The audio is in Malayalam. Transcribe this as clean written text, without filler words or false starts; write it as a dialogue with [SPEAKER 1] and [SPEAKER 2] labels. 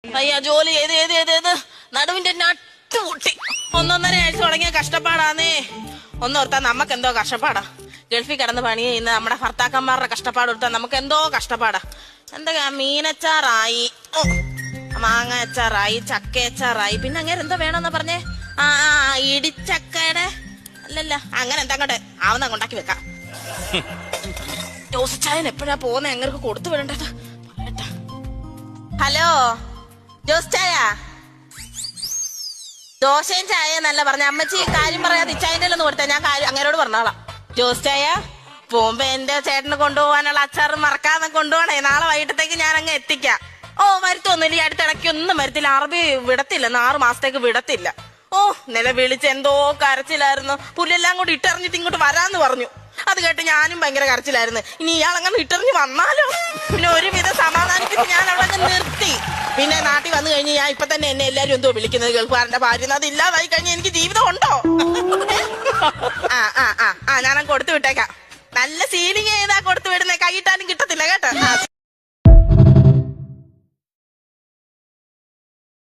[SPEAKER 1] അയ്യ ജോലി ഏത് നടുവിന്റെ നട്ടുമുട്ടി 1.5 ആഴ്ച തുടങ്ങിയ കഷ്ടപ്പാടാന്നേ. ഒന്നോർത്താ നമുക്ക് എന്തോ കഷ്ടപ്പാടാ. ഗൾഫിൽ കിടന്ന് പണി ചെയ്യുന്ന നമ്മുടെ ഭർത്താക്കന്മാരുടെ കഷ്ടപ്പാട് ഓർത്താ നമുക്ക് എന്തോ കഷ്ടപ്പാടാ. എന്തൊക്കെയാ മീനച്ചാറായി, മാങ്ങ അച്ചാറായി, ചക്ക അച്ചാറായി, പിന്നെ അങ്ങനെ എന്തോ വേണമെന്ന് പറഞ്ഞേ. ഇടിച്ചക്കയുടെ അല്ലല്ല അങ്ങനെ എന്താ അങ്ങോട്ട് ആവുന്ന അങ്ങോട്ടാക്കി വെക്കാം. ജോസിച്ചായൻ എപ്പോഴാ പോകുന്ന എങ്ങനെ കൊടുത്തു വിടേണ്ടത്. ഹലോ ജോസ് ചായ, ദോശയും ചായ എന്നല്ല പറഞ്ഞ അമ്മച്ചി. കാര്യം പറയാതെ ഇച്ചായന്റെ ഒന്ന് കൊടുത്താ ഞാൻ അങ്ങനോട് പറഞ്ഞോളാം. ജോസ് ചായ പോകുമ്പോ എന്റെ ചേട്ടന് കൊണ്ടുപോകാനുള്ള അച്ചാറ് മറക്കാതെ കൊണ്ടുപോകണേ. നാളെ വൈകിട്ടത്തേക്ക് ഞാൻ അങ്ങ് എത്തിക്കാം. ഓ വരുത്തൊന്നുമില്ല, ഈ അടുത്തിടയ്ക്ക് ഒന്നും വരത്തില്ല. അറബി വിടത്തില്ല, 6 മാസത്തേക്ക് വിടത്തില്ല. ഓ നില വിളിച്ച് എന്തോ കരച്ചിലായിരുന്നു. പുല്ലെല്ലാം കൂടി ഇട്ടെറിഞ്ഞിട്ട് ഇങ്ങോട്ട് വരാന്ന് പറഞ്ഞു. അത് കേട്ട് ഞാനും ഭയങ്കര കരച്ചിലായിരുന്നു. ഇനി ഇയാളങ്ങനെ ഇട്ടെറിഞ്ഞ് വന്നാലോ. പിന്നെ ഒരുവിധം സമാധാനിപ്പിച്ച് ഞാൻ അവിടെ നിർത്തി. പിന്നെ നാട്ടിൽ വന്നു കഴിഞ്ഞ് ഞാൻ ഇപ്പൊ തന്നെ എന്നെ എല്ലാരും എന്തോ വിളിക്കുന്നത് ഗൾഫുകാരന്റെ ഭാര്യ. അത് ഇല്ലാതായി കഴിഞ്ഞാൽ എനിക്ക് ജീവിതം ഉണ്ടോ? ഞാനങ്ങ് കൊടുത്തു വിട്ടേക്കാം. നല്ല സീലിംഗ് ചെയ്താ കൊടുത്തു വിടുന്നേ, കൈയിട്ടാലും കിട്ടത്തില്ല കേട്ടോ.